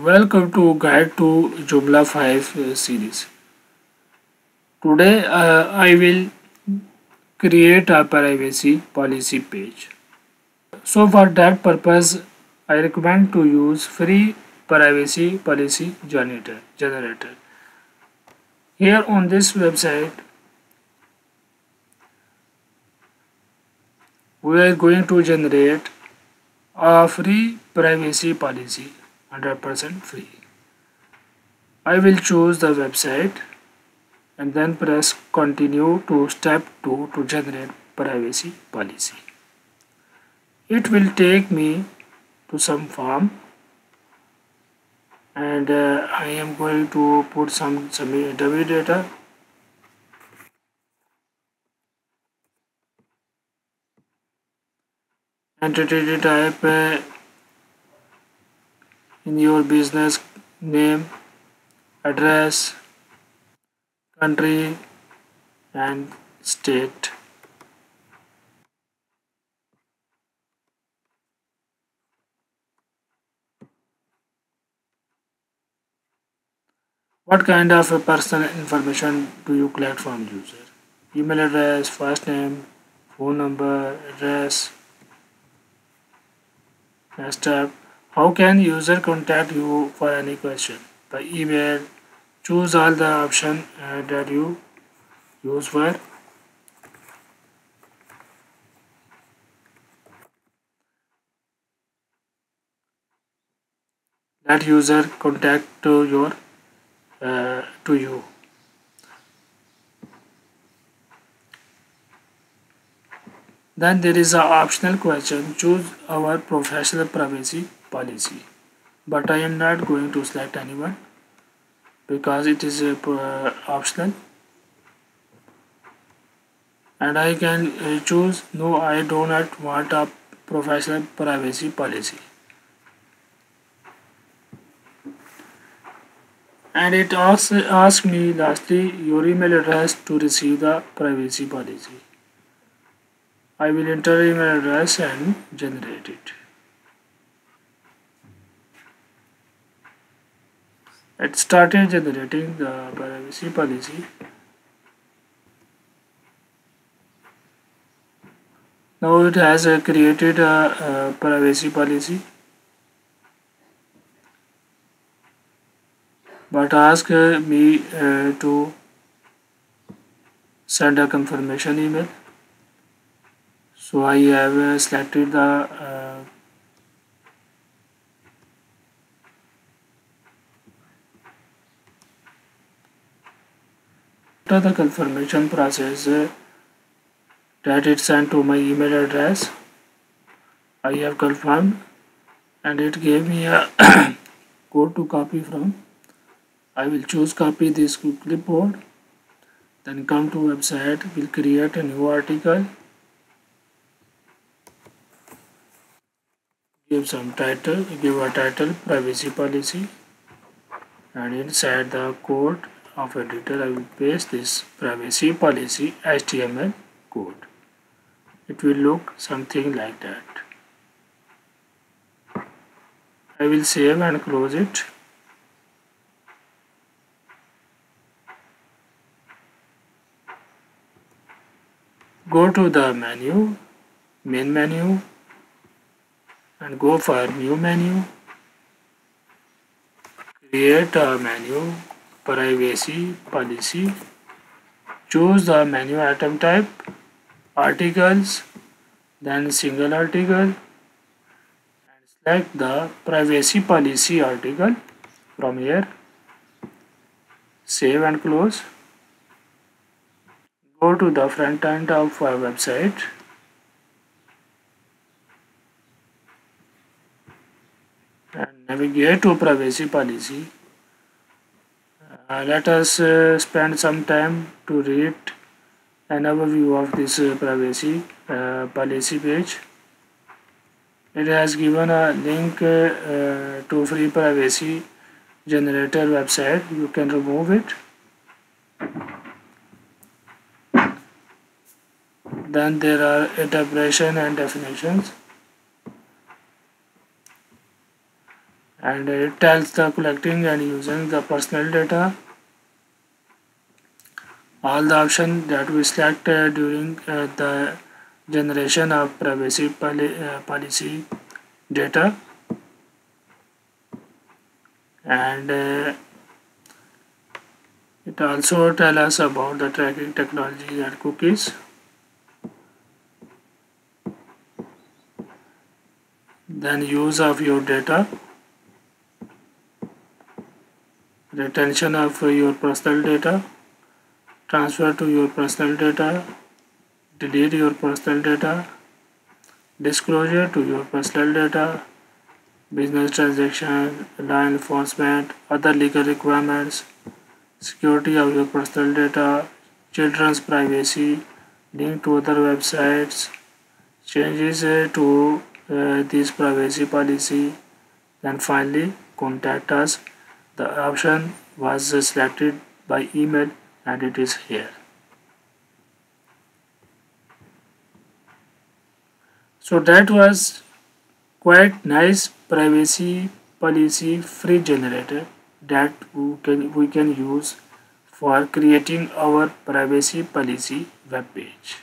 Welcome to Guide to Joomla 5 series. Today I will create a privacy policy page. So for that purpose I recommend to use free privacy policy generator. Here on this website we are going to generate a free privacy policy 100% free. I will choose the website and then press continue to step 2 to generate privacy policy. It will take me to some form and I am going to put some dummy data. Entity type in your business name, address, country and state. What kind of personal information do you collect from user? Email address, first name, phone number, address. Next step, how can user contact you for any question? By email, choose all the option that you use for. Let user contact to you. Then there is an optional question, choose our professional privacy policy. But I am not going to select anyone because it is optional. And I can choose no, I do not want a professional privacy policy. And it asks me lastly your email address to receive the privacy policy. I will enter email address and generate it. It started generating the privacy policy. Now it has created a privacy policy, but ask me to send a confirmation email. So I have selected the after the confirmation process that it sent to my email address. I have confirmed and it gave me a code to copy from. I will choose copy this to clipboard, then come to website, will create a new article, give some title, give a title privacy policy, and inside the code of editor I will paste this privacy policy HTML code. It will look something like that. I will save and close it. Go to the menu, main menu, and go for new menu. Create a menu, privacy policy. Choose the menu item type, articles, then single article, and select the privacy policy article from here. Save and close. Go to the front end of our website and navigate to privacy policy. Let us spend some time to read an overview of this privacy policy page. It has given a link to free privacy generator website. You can remove it. Then there are interpretation and definitions. and it tells the collecting and using the personal data. All the options that we select during the generation of privacy policy data, and it also tells us about the tracking technology and cookies. Then use of your data, retention of your personal data, transfer to your personal data, delete your personal data, disclosure to your personal data, business transaction, law enforcement, other legal requirements, security of your personal data, children's privacy, link to other websites, changes to this privacy policy, then finally contact us. The option was selected by email and it is here. So that was quite nice privacy policy free generator that we can use for creating our privacy policy web page.